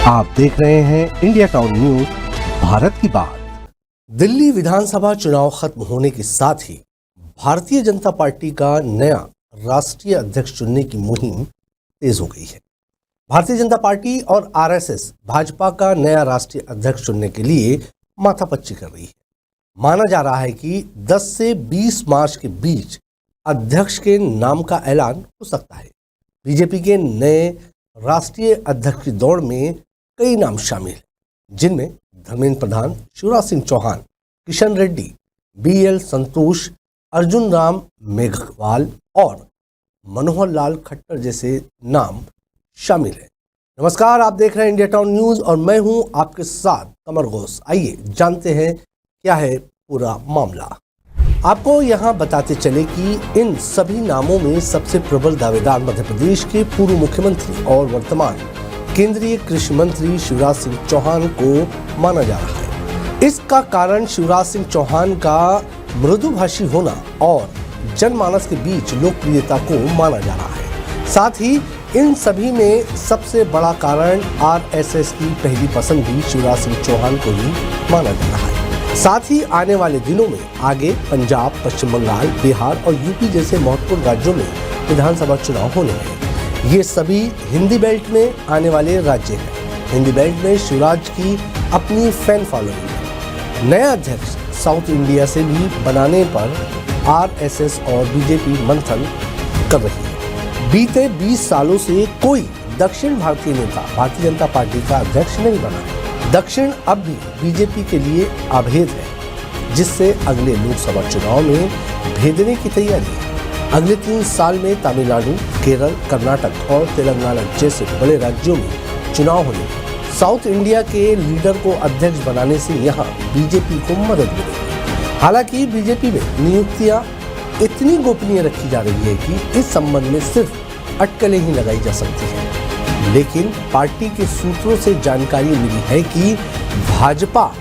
आप देख रहे हैं इंडिया टाउन न्यूज, भारत की बात। दिल्ली विधानसभा चुनाव खत्म होने के साथ ही भारतीय जनता पार्टी का नया राष्ट्रीय अध्यक्ष चुनने की मुहिम तेज हो गई है। भारतीय जनता पार्टी और आरएसएस भाजपा का नया राष्ट्रीय अध्यक्ष चुनने के लिए माथापच्ची कर रही है। माना जा रहा है कि 10 से 20 मार्च के बीच अध्यक्ष के नाम का ऐलान हो सकता है। बीजेपी के नए राष्ट्रीय अध्यक्ष की दौड़ में कई नाम शामिल हैं, जिनमें धर्मेंद्र प्रधान, शिवराज सिंह चौहान, किशन रेड्डी, बीएल संतोष, अर्जुन राम मेघवाल और मनोहर लाल खट्टर जैसे नाम शामिल हैं। नमस्कार, आप देख रहे हैं इंडिया टाउन न्यूज और मैं हूं आपके साथ कमर घोष। आइए जानते हैं क्या है पूरा मामला। आपको यहां बताते चले कि इन सभी नामों में सबसे प्रबल दावेदार मध्य प्रदेश के पूर्व मुख्यमंत्री और वर्तमान केंद्रीय कृषि मंत्री शिवराज सिंह चौहान को माना जा रहा है। इसका कारण शिवराज सिंह चौहान का मृदुभाषी होना और जनमानस के बीच लोकप्रियता को माना जा रहा है। साथ ही इन सभी में सबसे बड़ा कारण आरएसएस की पहली पसंद भी शिवराज सिंह चौहान को ही माना जा रहा है। साथ ही आने वाले दिनों में आगे पंजाब, पश्चिम बंगाल, बिहार और यूपी जैसे महत्वपूर्ण राज्यों में विधानसभा चुनाव होने हैं। ये सभी हिंदी बेल्ट में आने वाले राज्य हैं। हिंदी बेल्ट में शिवराज की अपनी फैन फॉलोइंग है। नया अध्यक्ष साउथ इंडिया से भी बनाने पर आरएसएस और बीजेपी मंथन कर रही है। बीते 20 सालों से कोई दक्षिण भारतीय नेता भारतीय जनता पार्टी का अध्यक्ष नहीं बना है। दक्षिण अब भी बीजेपी के लिए अभेद है, जिससे अगले लोकसभा चुनाव में भेदने की तैयारी है। अगले 3 साल में तमिलनाडु, केरल, कर्नाटक और तेलंगाना जैसे बड़े राज्यों में चुनाव होने हैं। साउथ इंडिया के लीडर को अध्यक्ष बनाने से यहाँ बीजेपी को मदद मिलेगी। हालांकि बीजेपी में नियुक्तियां इतनी गोपनीय रखी जा रही है कि इस संबंध में सिर्फ अटकलें ही लगाई जा सकती हैं। लेकिन पार्टी के सूत्रों से जानकारी मिली है कि भाजपा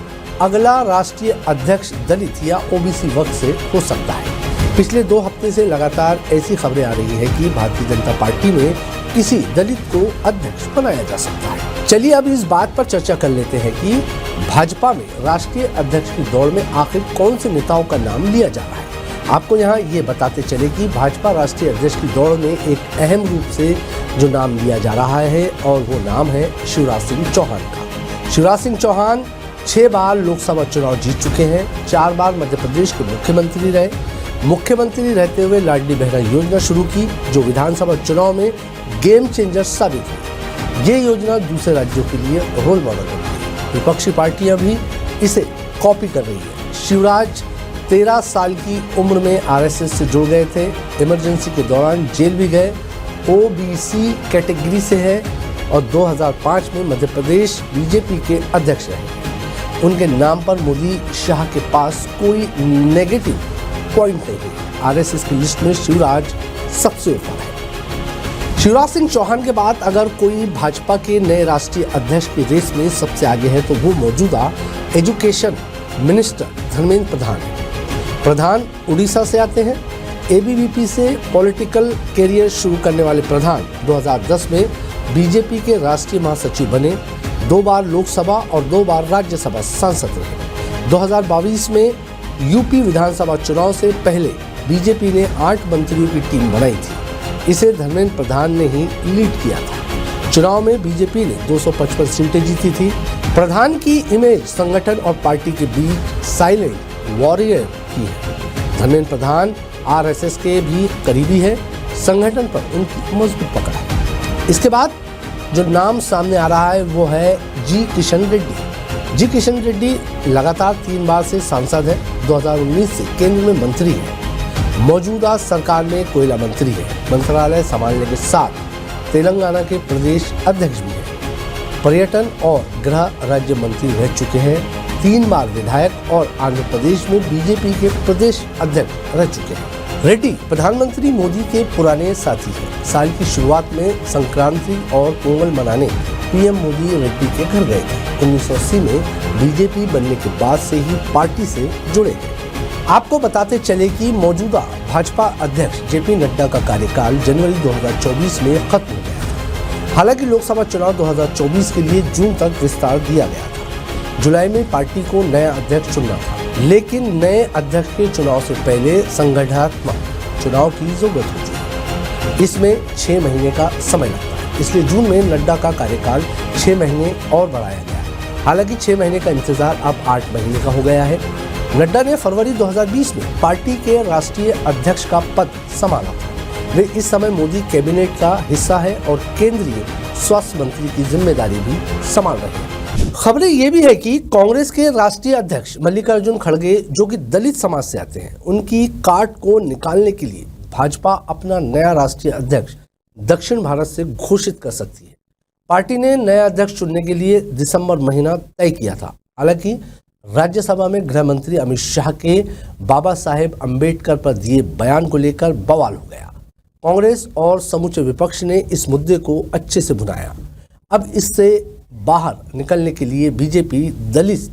अगला राष्ट्रीय अध्यक्ष दलित या ओबीसी वर्ग से हो सकता है। पिछले 2 हफ्ते से लगातार ऐसी खबरें आ रही है कि भारतीय जनता पार्टी में किसी दलित को अध्यक्ष बनाया जा सकता है। चलिए अब इस बात पर चर्चा कर लेते हैं कि भाजपा में राष्ट्रीय अध्यक्ष की दौड़ में आखिर कौन से नेताओं का नाम लिया जा रहा है। आपको यहाँ ये बताते चले कि भाजपा राष्ट्रीय अध्यक्ष की दौड़ में एक अहम रूप से जो नाम लिया जा रहा है और वो नाम है शिवराज सिंह चौहान का। शिवराज सिंह चौहान 6 बार लोकसभा चुनाव जीत चुके हैं, 4 बार मध्य प्रदेश के मुख्यमंत्री रहे। मुख्यमंत्री रहते हुए लाडली बहना योजना शुरू की, जो विधानसभा चुनाव में गेम चेंजर साबित हुई। ये योजना दूसरे राज्यों के लिए रोल मॉडल बन गई। विपक्षी पार्टियां भी इसे कॉपी कर रही है। शिवराज 13 साल की उम्र में आरएसएस से जुड़ गए थे। इमरजेंसी के दौरान जेल भी गए। ओबीसी कैटेगरी से है और 2005 में मध्य प्रदेश बीजेपी के अध्यक्ष रहे। उनके नाम पर मोदी शाह के पास कोई नेगेटिव पॉइंट नहीं है। आरएसएस की लिस्ट में शिवराज सबसे ऊपर है। शिवराज सिंह चौहान के बाद अगर कोई भाजपा के नए राष्ट्रीय अध्यक्ष की रेस में सबसे आगे है तो वो मौजूदा एजुकेशन मिनिस्टर धर्मेंद्र प्रधान है। प्रधान उड़ीसा से आते हैं। एबीवीपी से पॉलिटिकल कैरियर शुरू करने वाले प्रधान 2010 में बीजेपी के राष्ट्रीय महासचिव बने। 2 बार लोकसभा और 2 बार राज्यसभा सांसद रहे। 2022 में यूपी विधानसभा चुनाव से पहले बीजेपी ने 8 मंत्रियों की टीम बनाई थी। इसे धर्मेंद्र प्रधान ने ही लीड किया था। चुनाव में बीजेपी ने 255 सीटें जीती थी। प्रधान की इमेज संगठन और पार्टी के बीच साइलेंट वॉरियर की है। धर्मेंद्र प्रधान आरएसएस के भी करीबी है। संगठन पर उनकी मजबूत पकड़ है। इसके बाद जो नाम सामने आ रहा है वो है जी किशन रेड्डी। जी किशन रेड्डी लगातार 3 बार से सांसद है। 2019 से केंद्र में मंत्री है। मौजूदा सरकार में कोयला मंत्री है। मंत्रालय संभालने के साथ तेलंगाना के प्रदेश अध्यक्ष भी है। पर्यटन और गृह राज्य मंत्री रह चुके हैं। 3 बार विधायक और आंध्र प्रदेश में बीजेपी के प्रदेश अध्यक्ष रह चुके हैं। रेड्डी प्रधानमंत्री मोदी के पुराने साथी हैं। साल की शुरुआत में संक्रांति और पोंगल मनाने पीएम मोदी रेड्डी के घर गए थे। 1980 में बीजेपी बनने के बाद से ही पार्टी से जुड़े हैं। आपको बताते चले कि मौजूदा भाजपा अध्यक्ष जेपी नड्डा का कार्यकाल जनवरी 2024 में खत्म हो गया था। हालांकि लोकसभा चुनाव 2024 के लिए जून तक विस्तार दिया गया था। जुलाई में पार्टी को नया अध्यक्ष चुनना था, लेकिन नए अध्यक्ष के चुनाव से पहले संगठनात्मक चुनाव की जरूरत होती है। इसमें 6 महीने का समय लगता है, इसलिए जून में नड्डा का कार्यकाल 6 महीने और बढ़ाया गया। हालांकि 6 महीने का इंतजार अब 8 महीने का हो गया है। नड्डा ने फरवरी 2020 में पार्टी के राष्ट्रीय अध्यक्ष का पद संभाला था। वे इस समय मोदी कैबिनेट का हिस्सा है और केंद्रीय स्वास्थ्य मंत्री की जिम्मेदारी भी संभाल रहे हैं। खबरें ये भी है कि कांग्रेस के राष्ट्रीय अध्यक्ष मल्लिकार्जुन खड़गे, जो कि दलित समाज से आते हैं, उनकी काट को निकालने के लिए भाजपा अपना नया राष्ट्रीय अध्यक्ष दक्षिण भारत से घोषित कर सकती है। पार्टी ने नया अध्यक्ष चुनने के लिए दिसंबर महीना तय किया था। हालांकि राज्यसभा में गृह मंत्री अमित शाह के बाबा साहेब अंबेडकर पर दिए बयान को लेकर बवाल हो गया। कांग्रेस और समूचे विपक्ष ने इस मुद्दे को अच्छे से भुनाया। अब इससे बाहर निकलने के लिए बीजेपी दलित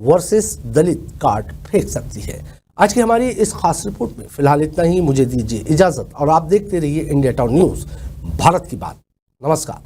वर्सेस दलित कार्ड फेंक सकती है। आज की हमारी इस खास रिपोर्ट में फिलहाल इतना ही। मुझे दीजिए इजाजत और आप देखते रहिए इंडिया टाउन न्यूज, भारत की बात। नमस्कार।